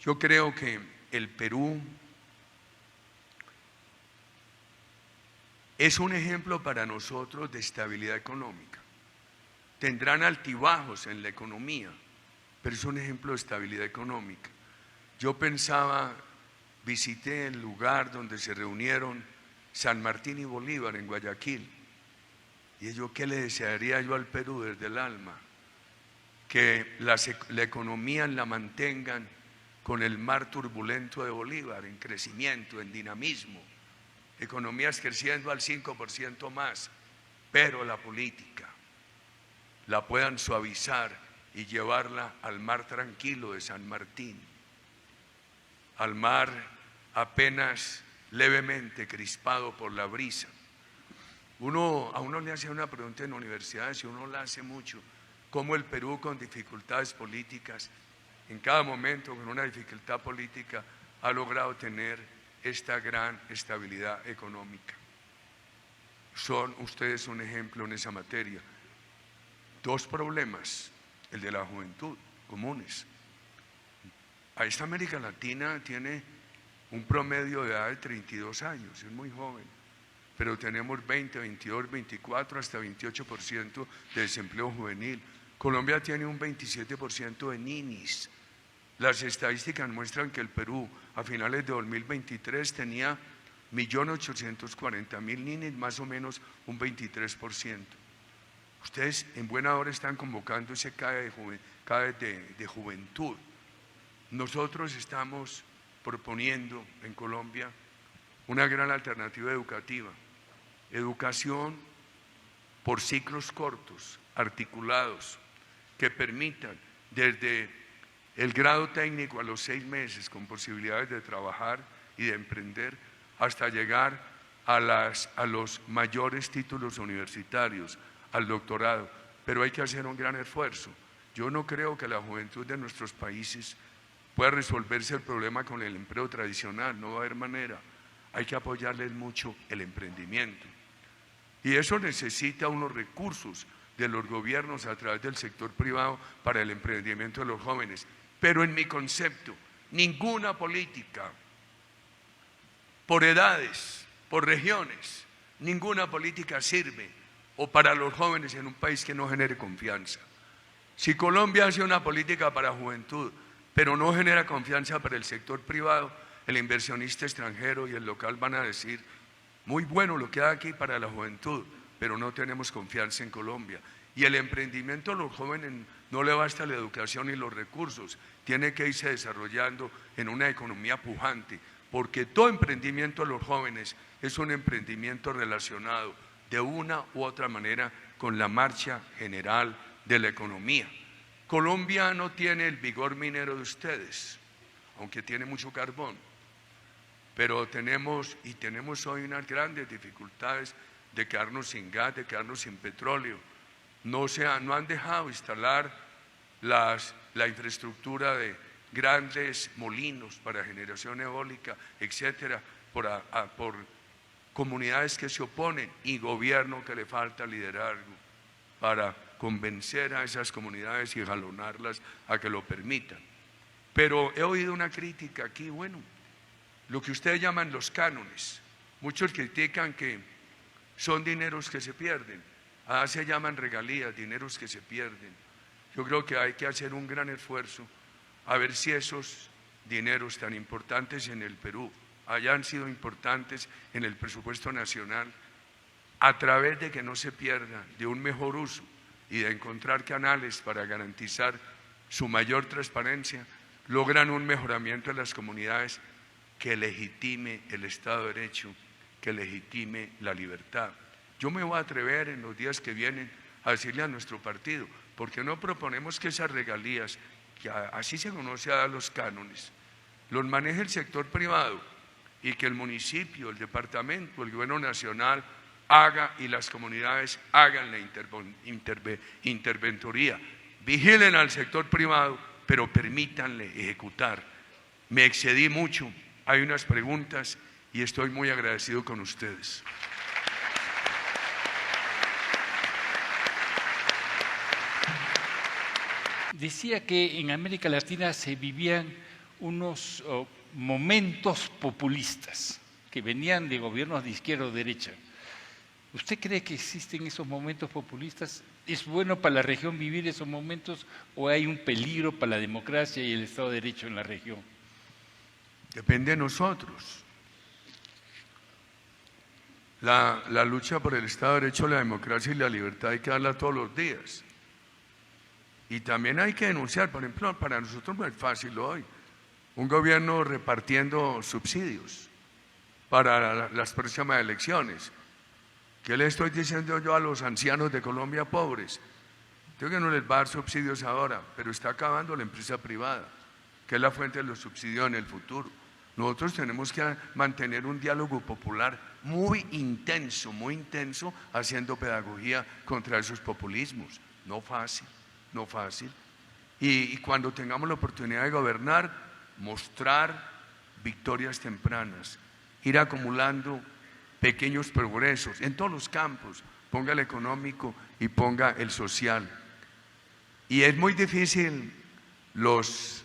Yo creo que el Perú es un ejemplo para nosotros de estabilidad económica. Tendrán altibajos en la economía, pero es un ejemplo de estabilidad económica. Yo pensaba, visité el lugar donde se reunieron San Martín y Bolívar en Guayaquil, y yo, ¿qué le desearía yo al Perú desde el alma? Que la economía la mantengan con el mar turbulento de Bolívar, en crecimiento, en dinamismo, economías creciendo al 5% más, pero la política la puedan suavizar y llevarla al mar tranquilo de San Martín, al mar apenas levemente crispado por la brisa. A uno le hace una pregunta en universidades y uno la hace mucho, cómo el Perú con dificultades políticas, en cada momento con una dificultad política, ha logrado tener esta gran estabilidad económica. Son ustedes un ejemplo en esa materia. Dos problemas, el de la juventud, comunes. A esta América Latina tiene un promedio de edad de 32 años, es muy joven, pero tenemos 20, 22, 24, hasta 28% de desempleo juvenil. Colombia tiene un 27% de ninis. Las estadísticas muestran que el Perú a finales de 2023 tenía 1.840.000 ninis, más o menos un 23%. Ustedes en buena hora están convocando ese CAE de juventud. Nosotros estamos proponiendo en Colombia una gran alternativa educativa, educación por ciclos cortos, articulados, que permitan desde el grado técnico a los 6 meses con posibilidades de trabajar y de emprender hasta llegar a los mayores títulos universitarios, al doctorado, pero hay que hacer un gran esfuerzo. Yo no creo que la juventud de nuestros países pueda resolverse el problema con el empleo tradicional, no va a haber manera. Hay que apoyarles mucho el emprendimiento. Y eso necesita unos recursos de los gobiernos a través del sector privado para el emprendimiento de los jóvenes. Pero en mi concepto, ninguna política, por edades, por regiones, ninguna política sirve o para los jóvenes en un país que no genere confianza. Si Colombia hace una política para juventud, pero no genera confianza para el sector privado, el inversionista extranjero y el local van a decir, muy bueno lo que hay aquí para la juventud, pero no tenemos confianza en Colombia. Y el emprendimiento a los jóvenes no le basta la educación y los recursos, tiene que irse desarrollando en una economía pujante, porque todo emprendimiento a los jóvenes es un emprendimiento relacionado de una u otra manera con la marcha general de la economía. Colombia no tiene el vigor minero de ustedes, aunque tiene mucho carbón, pero tenemos hoy unas grandes dificultades de quedarnos sin gas, de quedarnos sin petróleo. No han dejado instalar la infraestructura de grandes molinos para generación eólica, etcétera, por comunidades que se oponen y gobierno que le falta liderazgo para convencer a esas comunidades y jalonarlas a que lo permitan. Pero he oído una crítica aquí, bueno, lo que ustedes llaman los cánones. Muchos critican que son dineros que se pierden, se llaman regalías, dineros que se pierden. Yo creo que hay que hacer un gran esfuerzo a ver si esos dineros tan importantes en el Perú hayan sido importantes en el presupuesto nacional, a través de que no se pierda, de un mejor uso y de encontrar canales para garantizar su mayor transparencia, logran un mejoramiento en las comunidades que legitime el Estado de Derecho, que legitime la libertad. Yo me voy a atrever en los días que vienen a decirle a nuestro partido, ¿por qué no proponemos que esas regalías, que así se conoce a los cánones, los maneje el sector privado y que el municipio, el departamento, el gobierno nacional haga y las comunidades hagan la interventoría? Vigilen al sector privado, pero permítanle ejecutar. Me excedí mucho, hay unas preguntas y estoy muy agradecido con ustedes. Decía que en América Latina se vivían unos momentos populistas que venían de gobiernos de izquierda o derecha. ¿Usted cree que existen esos momentos populistas? ¿Es bueno para la región vivir esos momentos o hay un peligro para la democracia y el Estado de Derecho en la región? Depende de nosotros. La lucha por el Estado de Derecho, la democracia y la libertad hay que darla todos los días. Y también hay que denunciar, por ejemplo, para nosotros no es fácil hoy, un gobierno repartiendo subsidios para las próximas elecciones. ¿Qué le estoy diciendo yo a los ancianos de Colombia pobres? Yo que no les va a dar subsidios ahora, pero está acabando la empresa privada, que es la fuente de los subsidios en el futuro. Nosotros tenemos que mantener un diálogo popular muy intenso, haciendo pedagogía contra esos populismos. No fácil, no fácil. Y cuando tengamos la oportunidad de gobernar, mostrar victorias tempranas, ir acumulando pequeños progresos en todos los campos, ponga el económico y ponga el social. Y es muy difícil los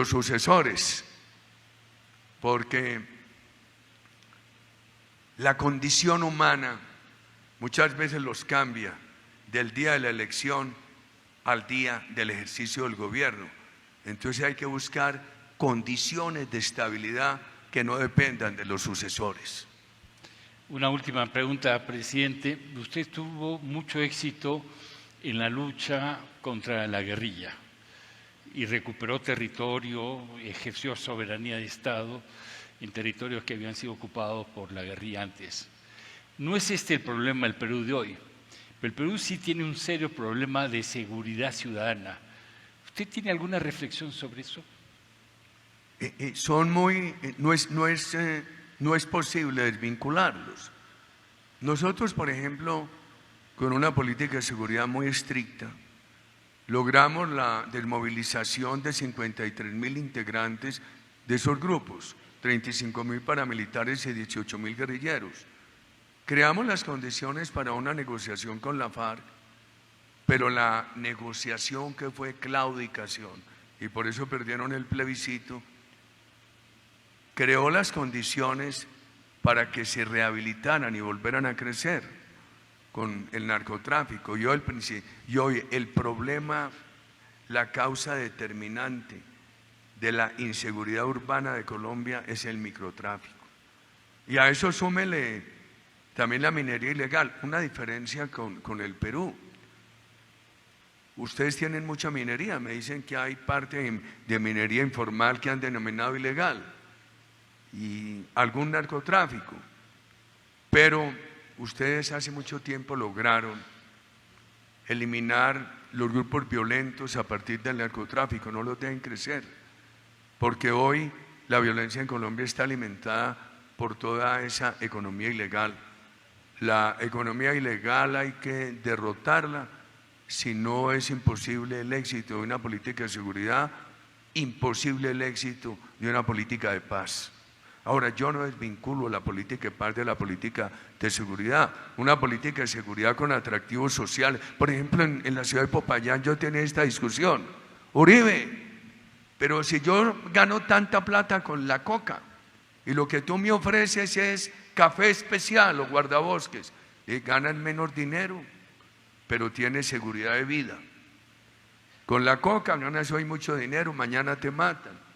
sucesores, porque la condición humana muchas veces los cambia del día de la elección al día del ejercicio del gobierno. Entonces hay que buscar condiciones de estabilidad que no dependan de los sucesores. Una última pregunta, presidente. Usted tuvo mucho éxito en la lucha contra la guerrilla y recuperó territorio, ejerció soberanía de Estado en territorios que habían sido ocupados por la guerrilla antes. No es este el problema del Perú de hoy, pero el Perú sí tiene un serio problema de seguridad ciudadana. ¿Usted tiene alguna reflexión sobre eso? No es posible desvincularlos. Nosotros, por ejemplo, con una política de seguridad muy estricta, logramos la desmovilización de 53.000 integrantes de esos grupos, 35.000 paramilitares y 18.000 guerrilleros. Creamos las condiciones para una negociación con la FARC, pero la negociación que fue claudicación, y por eso perdieron el plebiscito, creó las condiciones para que se rehabilitaran y volvieran a crecer con el narcotráfico. Y hoy el problema, la causa determinante de la inseguridad urbana de Colombia es el microtráfico. Y a eso súmele también la minería ilegal, una diferencia con el Perú. Ustedes tienen mucha minería, me dicen que hay parte de minería informal que han denominado ilegal y algún narcotráfico, pero ustedes hace mucho tiempo lograron eliminar los grupos violentos a partir del narcotráfico, no los dejen crecer, porque hoy la violencia en Colombia está alimentada por toda esa economía ilegal. La economía ilegal hay que derrotarla, si no es imposible el éxito de una política de seguridad, imposible el éxito de una política de paz. Ahora, yo no desvinculo la política de paz de la política de seguridad. Una política de seguridad con atractivos sociales. Por ejemplo, en la ciudad de Popayán yo tenía esta discusión. Uribe, pero si yo gano tanta plata con la coca y lo que tú me ofreces es café especial o guardabosques, ganan menos dinero, pero tienes seguridad de vida. Con la coca ganas hoy mucho dinero, mañana te matan.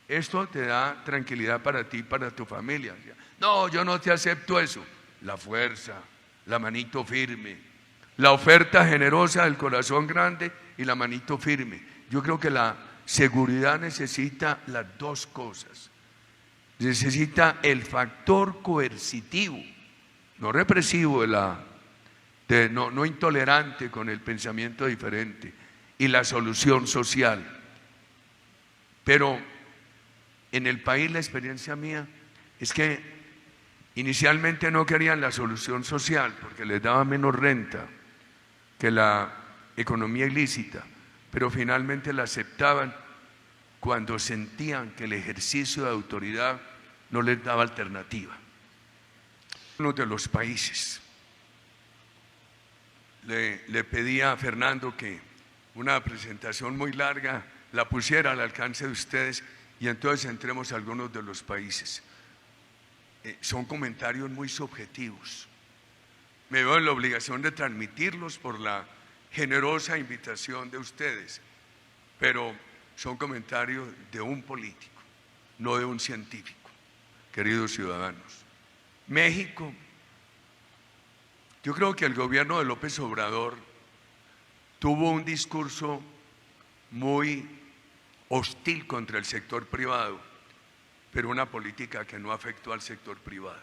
Esto te da tranquilidad para ti y para tu familia. No, yo no te acepto eso. La fuerza, la manito firme, la oferta generosa del corazón grande y la manito firme. Yo creo que la seguridad necesita las dos cosas. Necesita el factor coercitivo, no represivo, no intolerante con el pensamiento diferente, y la solución social. Pero en el país la experiencia mía es que inicialmente no querían la solución social porque les daba menos renta que la economía ilícita, pero finalmente la aceptaban cuando sentían que el ejercicio de autoridad no les daba alternativa. Uno de los países le pedí a Fernando que una presentación muy larga la pusiera al alcance de ustedes y entonces entremos a algunos de los países. Son comentarios muy subjetivos. Me veo en la obligación de transmitirlos por la generosa invitación de ustedes, pero son comentarios de un político, no de un científico, queridos ciudadanos. México, yo creo que el gobierno de López Obrador tuvo un discurso muy hostil contra el sector privado, pero una política que no afectó al sector privado.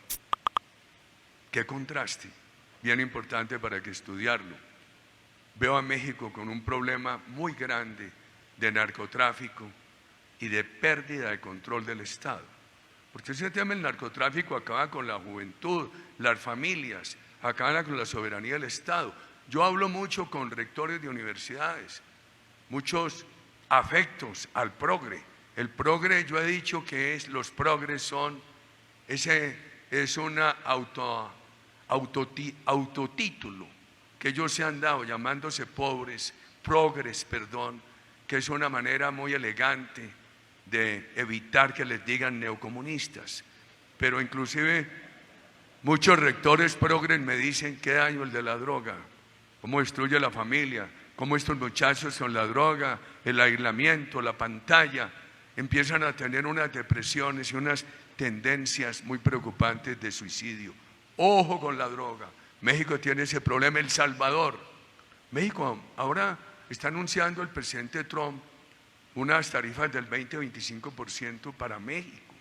Qué contraste, bien importante para que estudiarlo. Veo a México con un problema muy grande de narcotráfico y de pérdida de control del Estado. Porque ese tema del narcotráfico acaba con la juventud, las familias, acaba con la soberanía del Estado. Yo hablo mucho con rectores de universidades, muchos afectos al progre. El progre, yo he dicho que los progres son, es una autotítulo que ellos se han dado llamándose progres, perdón, que es una manera muy elegante de evitar que les digan neocomunistas. Pero inclusive muchos rectores progres me dicen qué daño el de la droga, cómo destruye la familia, cómo estos muchachos con la droga, el aislamiento, la pantalla, empiezan a tener unas depresiones y unas tendencias muy preocupantes de suicidio. Ojo con la droga. México tiene ese problema. El Salvador. México ahora está anunciando el presidente Trump unas tarifas del 20-25% para México.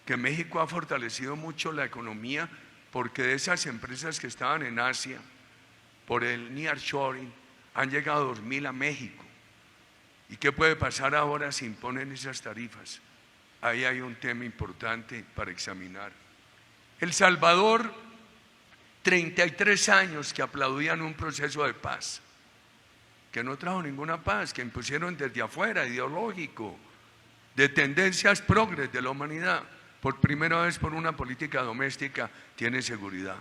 Que México ha fortalecido mucho la economía porque de esas empresas que estaban en Asia, por el nearshoring, han llegado 2.000 a México. ¿Y qué puede pasar ahora si imponen esas tarifas? Ahí hay un tema importante para examinar. El Salvador, 33 años que aplaudían un proceso de paz, que no trajo ninguna paz, que impusieron desde afuera, ideológico, de tendencias progres de la humanidad. Por primera vez por una política doméstica tiene seguridad.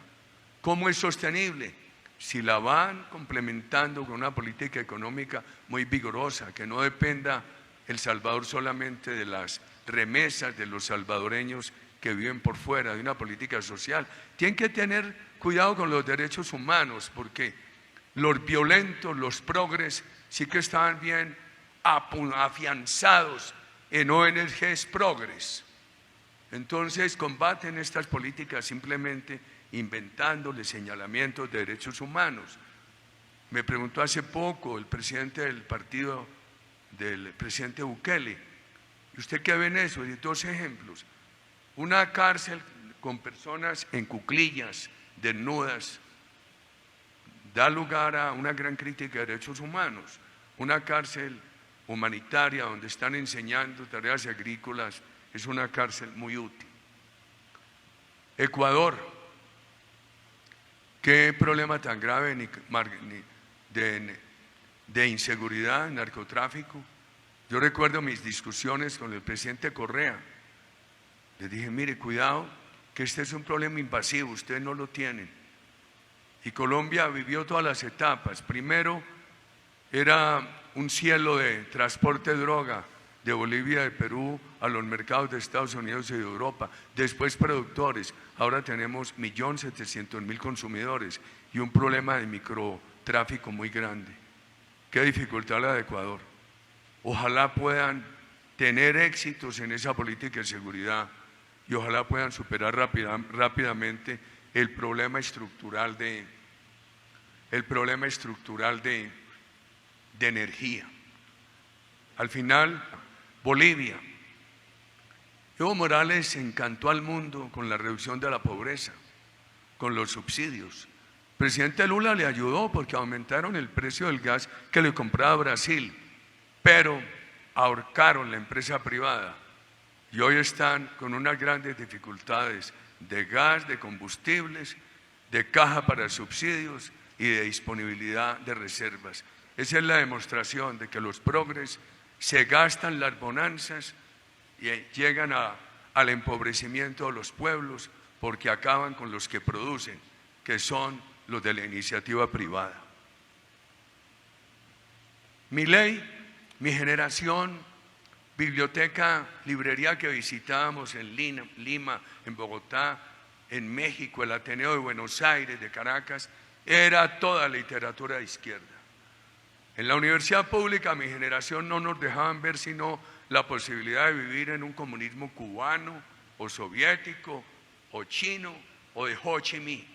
¿Cómo es sostenible? Si la van complementando con una política económica muy vigorosa, que no dependa El Salvador solamente de las remesas de los salvadoreños que viven por fuera, de una política social. Tienen que tener cuidado con los derechos humanos, porque los violentos, los progres, sí que estaban bien afianzados en ONGs progres. Entonces combaten estas políticas simplemente inventándole señalamientos de derechos humanos. Me preguntó hace poco el presidente del partido del presidente Bukele, ¿y usted qué ve en eso? Y 2 ejemplos. Una cárcel con personas en cuclillas, desnudas, da lugar a una gran crítica de derechos humanos. Una cárcel humanitaria donde están enseñando tareas agrícolas es una cárcel muy útil. Ecuador. ¿Qué problema tan grave de inseguridad, narcotráfico? Yo recuerdo mis discusiones con el presidente Correa. Les dije, mire, cuidado, que este es un problema invasivo, ustedes no lo tienen. Y Colombia vivió todas las etapas. Primero era un cielo de transporte de droga de Bolivia, de Perú, a los mercados de Estados Unidos y de Europa, después productores, ahora tenemos 1.700.000 consumidores y un problema de microtráfico muy grande. Qué dificultad la de Ecuador. Ojalá puedan tener éxitos en esa política de seguridad y ojalá puedan superar rápidamente el problema estructural de energía. Al final, Bolivia. Evo Morales encantó al mundo con la reducción de la pobreza, con los subsidios. El presidente Lula le ayudó porque aumentaron el precio del gas que le compraba Brasil, pero ahorcaron la empresa privada y hoy están con unas grandes dificultades de gas, de combustibles, de caja para subsidios y de disponibilidad de reservas. Esa es la demostración de que los progres se gastan las bonanzas y llegan al empobrecimiento de los pueblos porque acaban con los que producen, que son los de la iniciativa privada. Milei Mi generación, biblioteca, librería que visitábamos en Lima, en Bogotá, en México, el Ateneo de Buenos Aires, de Caracas, era toda literatura de izquierda. En la universidad pública, mi generación no nos dejaban ver sino la posibilidad de vivir en un comunismo cubano, o soviético, o chino, o de Ho Chi Minh.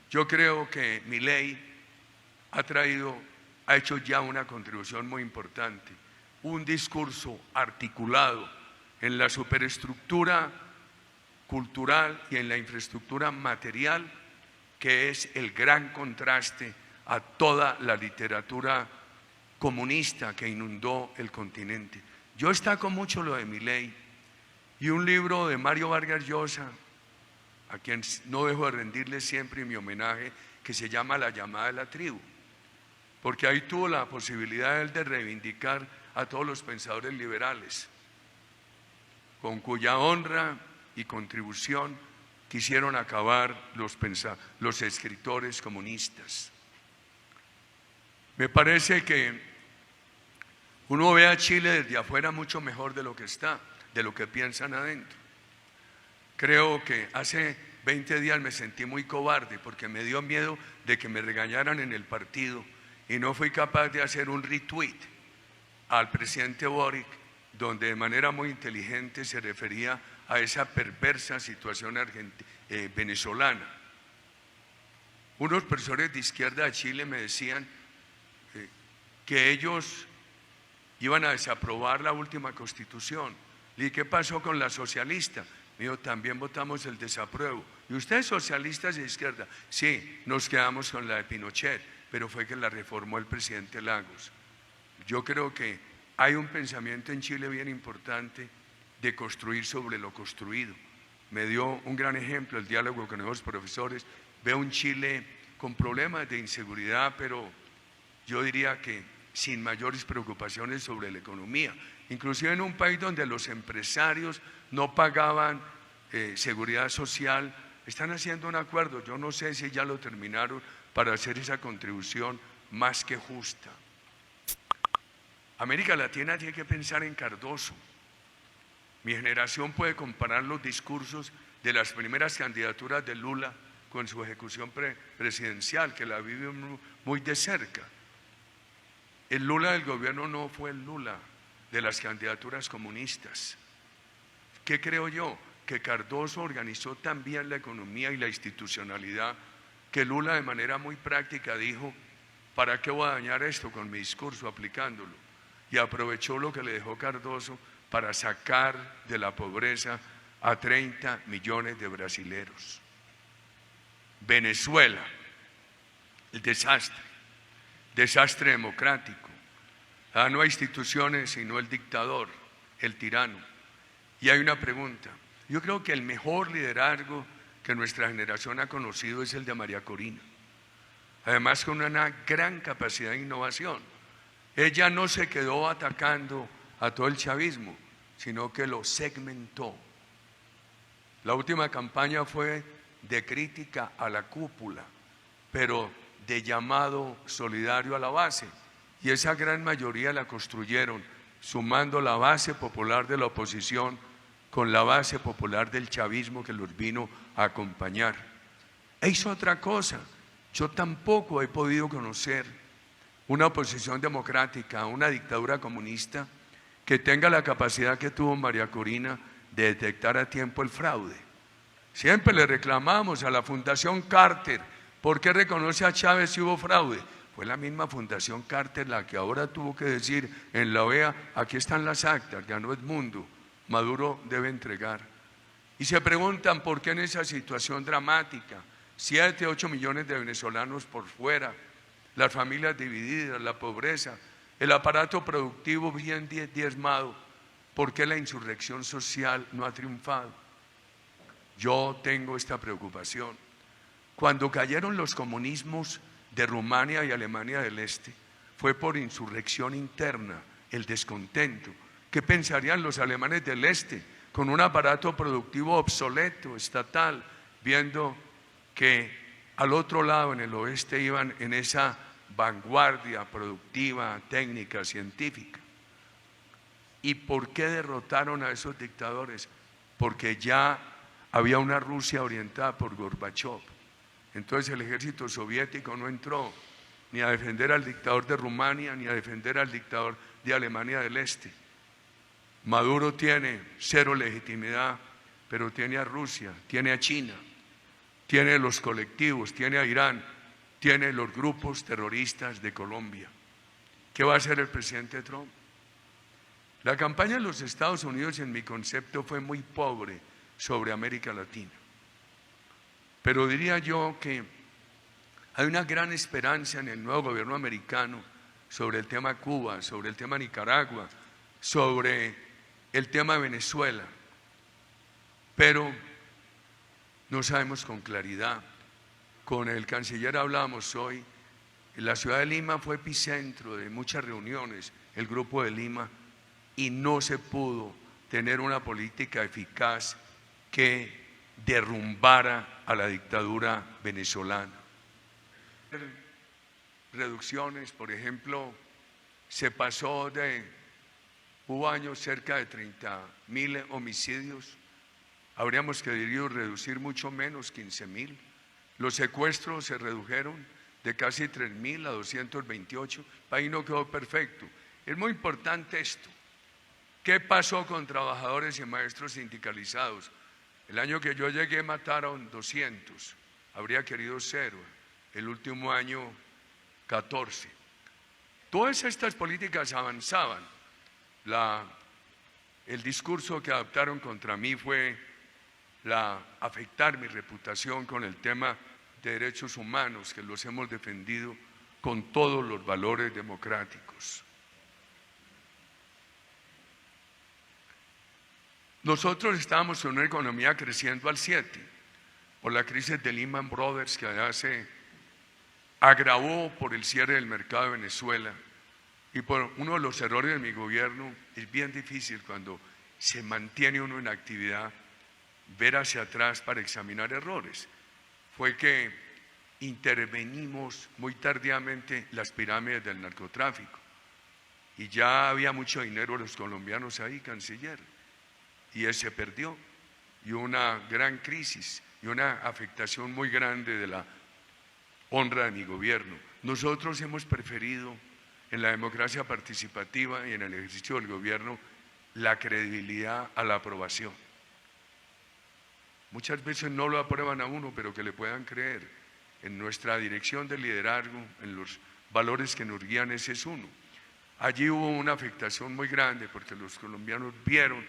Yo creo que Milei ha hecho ya una contribución muy importante, un discurso articulado en la superestructura cultural y en la infraestructura material, que es el gran contraste a toda la literatura comunista que inundó el continente. Yo destaco mucho lo de Milei y un libro de Mario Vargas Llosa, a quien no dejo de rendirle siempre mi homenaje, que se llama La llamada de la tribu, porque ahí tuvo la posibilidad él de reivindicar a todos los pensadores liberales, con cuya honra y contribución quisieron acabar los escritores comunistas. Me parece que uno ve a Chile desde afuera mucho mejor de lo que está, de lo que piensan adentro. Creo que hace 20 días me sentí muy cobarde porque me dio miedo de que me regañaran en el partido y no fui capaz de hacer un retweet al presidente Boric, donde de manera muy inteligente se refería a esa perversa situación venezolana. Unos profesores de izquierda de Chile me decían que ellos iban a desaprobar la última constitución. ¿Y qué pasó con la socialista? Me dijo, también votamos el desapruebo. ¿Y ustedes socialistas de izquierda? Sí, nos quedamos con la de Pinochet, pero fue que la reformó el presidente Lagos. Yo creo que hay un pensamiento en Chile bien importante de construir sobre lo construido. Me dio un gran ejemplo el diálogo con los profesores. Veo un Chile con problemas de inseguridad, pero yo diría que sin mayores preocupaciones sobre la economía. Inclusive en un país donde los empresarios no pagaban seguridad social, están haciendo un acuerdo, yo no sé si ya lo terminaron, para hacer esa contribución más que justa. América Latina tiene que pensar en Cardoso. Mi generación puede comparar los discursos de las primeras candidaturas de Lula con su ejecución presidencial, que la vive muy de cerca. El Lula del gobierno no fue el Lula de las candidaturas comunistas. ¿Qué creo yo? Que Cardoso organizó tan bien la economía y la institucionalidad que Lula de manera muy práctica dijo, ¿para qué voy a dañar esto con mi discurso aplicándolo? Y aprovechó lo que le dejó Cardoso para sacar de la pobreza a 30 millones de brasileros. Venezuela, el desastre democrático. No hay instituciones sino el dictador, el tirano. Y hay una pregunta. Yo creo que el mejor liderazgo que nuestra generación ha conocido es el de María Corina. Además con una gran capacidad de innovación. Ella no se quedó atacando a todo el chavismo, sino que lo segmentó. La última campaña fue de crítica a la cúpula, pero de llamado solidario a la base. Y esa gran mayoría la construyeron sumando la base popular de la oposición con la base popular del chavismo que los vino a acompañar. E hizo otra cosa. Yo tampoco he podido conocer una oposición democrática, una dictadura comunista que tenga la capacidad que tuvo María Corina de detectar a tiempo el fraude. Siempre le reclamamos a la Fundación Carter, ¿por qué reconoce a Chávez si hubo fraude? Fue la misma Fundación Carter la que ahora tuvo que decir en la OEA, aquí están las actas, ganó Edmundo, Maduro debe entregar. Y se preguntan por qué en esa situación dramática, 7, 8 millones de venezolanos por fuera, las familias divididas, la pobreza, el aparato productivo bien diezmado, ¿por qué la insurrección social no ha triunfado? Yo tengo esta preocupación. Cuando cayeron los comunismos de Rumania y Alemania del Este, fue por insurrección interna, el descontento. ¿Qué pensarían los alemanes del Este con un aparato productivo obsoleto, estatal, viendo que al otro lado, en el oeste, iban en esa vanguardia productiva, técnica, científica? ¿Y por qué derrotaron a esos dictadores? Porque ya había una Rusia orientada por Gorbachov. Entonces el ejército soviético no entró ni a defender al dictador de Rumania, ni a defender al dictador de Alemania del Este. Maduro tiene cero legitimidad, pero tiene a Rusia, tiene a China, tiene los colectivos, tiene a Irán, tiene los grupos terroristas de Colombia. ¿Qué va a hacer el presidente Trump? La campaña de los Estados Unidos, en mi concepto, fue muy pobre sobre América Latina. Pero diría yo que hay una gran esperanza en el nuevo gobierno americano sobre el tema Cuba, sobre el tema Nicaragua, sobre el tema Venezuela. Pero no sabemos con claridad. Con el canciller hablábamos hoy. La ciudad de Lima fue epicentro de muchas reuniones, el Grupo de Lima, y no se pudo tener una política eficaz que derrumbara a la dictadura venezolana. Reducciones, por ejemplo, hubo años cerca de 30.000 homicidios, habríamos querido reducir mucho menos, 15.000. Los secuestros se redujeron de casi 3.000 a 228, el país no quedó perfecto. Es muy importante esto. ¿Qué pasó con trabajadores y maestros sindicalizados? El año que yo llegué mataron 200, habría querido 0, el último año 14. Todas estas políticas avanzaban. El discurso que adoptaron contra mí fue afectar mi reputación con el tema de derechos humanos, que los hemos defendido con todos los valores democráticos. Nosotros estábamos en una economía creciendo al 7%, por la crisis de Lehman Brothers, que allá se agravó por el cierre del mercado de Venezuela, y por uno de los errores de mi gobierno. Es bien difícil cuando se mantiene uno en actividad ver hacia atrás para examinar errores. Fue que intervenimos muy tardíamente las pirámides del narcotráfico, y ya había mucho dinero de los colombianos ahí, canciller, y él se perdió, y una gran crisis y una afectación muy grande de la honra de mi gobierno. Nosotros hemos preferido en la democracia participativa y en el ejercicio del gobierno la credibilidad a la aprobación. Muchas veces no lo aprueban a uno, pero que le puedan creer. En nuestra dirección de liderazgo, en los valores que nos guían, ese es uno. Allí hubo una afectación muy grande porque los colombianos vieron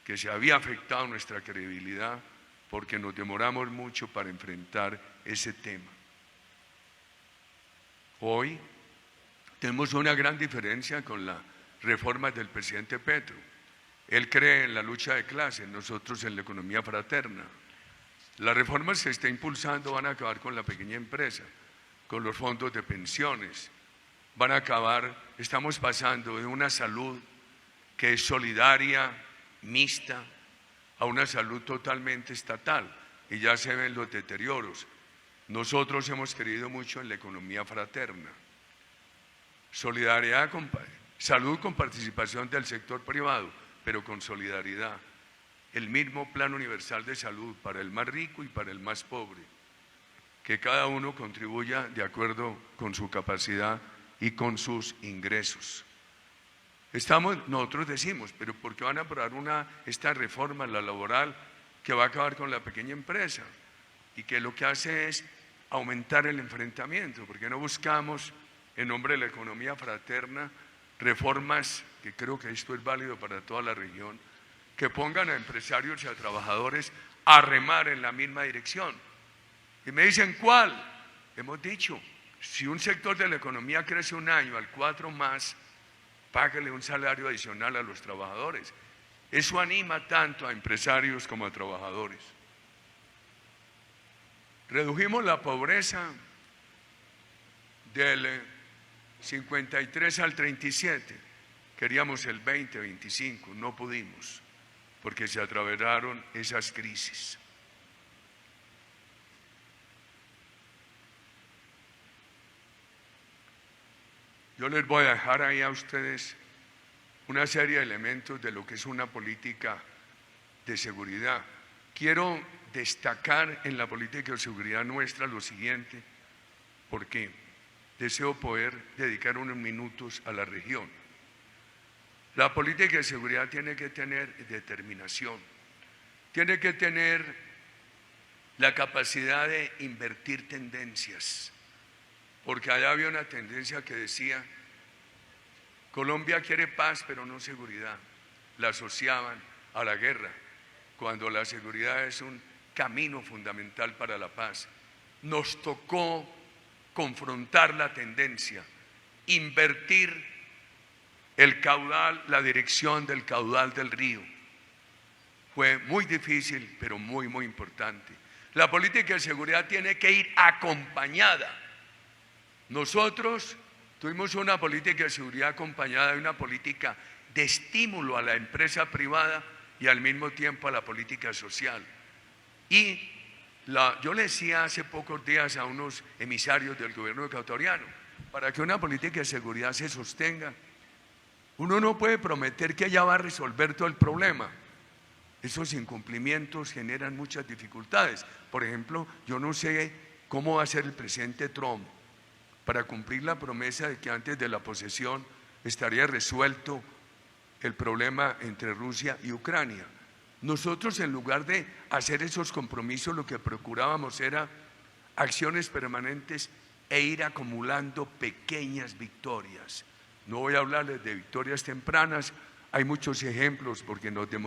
que se había afectado nuestra credibilidad porque nos demoramos mucho para enfrentar ese tema. Hoy tenemos una gran diferencia con las reformas del presidente Petro. Él cree en la lucha de clases, nosotros en la economía fraterna. Las reformas que se está impulsando van a acabar con la pequeña empresa, con los fondos de pensiones, van a acabar, estamos pasando de una salud que es solidaria, mixta, a una salud totalmente estatal, y ya se ven los deterioros. Nosotros hemos creído mucho en la economía fraterna. Solidaridad, salud con participación del sector privado, pero con solidaridad. El mismo plan universal de salud para el más rico y para el más pobre. Que cada uno contribuya de acuerdo con su capacidad y con sus ingresos. Nosotros decimos, pero ¿por qué van a aprobar esta reforma, la laboral, que va a acabar con la pequeña empresa? Y que lo que hace es aumentar el enfrentamiento. ¿Por qué no buscamos, en nombre de la economía fraterna, reformas, que creo que esto es válido para toda la región, que pongan a empresarios y a trabajadores a remar en la misma dirección? Y me dicen, ¿cuál? Hemos dicho, si un sector de la economía crece un año al 4 más, páguele un salario adicional a los trabajadores. Eso anima tanto a empresarios como a trabajadores. Redujimos la pobreza del 53 al 37, queríamos el 20, 25, no pudimos, porque se atravesaron esas crisis. Yo les voy a dejar ahí a ustedes una serie de elementos de lo que es una política de seguridad. Quiero destacar en la política de seguridad nuestra lo siguiente, porque deseo poder dedicar unos minutos a la región. La política de seguridad tiene que tener determinación, tiene que tener la capacidad de invertir tendencias, porque allá había una tendencia que decía, Colombia quiere paz pero no seguridad, la asociaban a la guerra, cuando la seguridad es un camino fundamental para la paz. Nos tocó confrontar la tendencia, invertir el caudal, la dirección del caudal del río. Fue muy difícil, pero muy, muy importante. La política de seguridad tiene que ir acompañada. Nosotros tuvimos una política de seguridad acompañada de una política de estímulo a la empresa privada y al mismo tiempo a la política social. Y yo le decía hace pocos días a unos emisarios del gobierno ecuatoriano, para que una política de seguridad se sostenga, uno no puede prometer que ella va a resolver todo el problema. Esos incumplimientos generan muchas dificultades. Por ejemplo, yo no sé cómo va a ser el presidente Trump para cumplir la promesa de que antes de la posesión estaría resuelto el problema entre Rusia y Ucrania. Nosotros, en lugar de hacer esos compromisos, lo que procurábamos era acciones permanentes e ir acumulando pequeñas victorias. No voy a hablarles de victorias tempranas, hay muchos ejemplos porque nos demoramos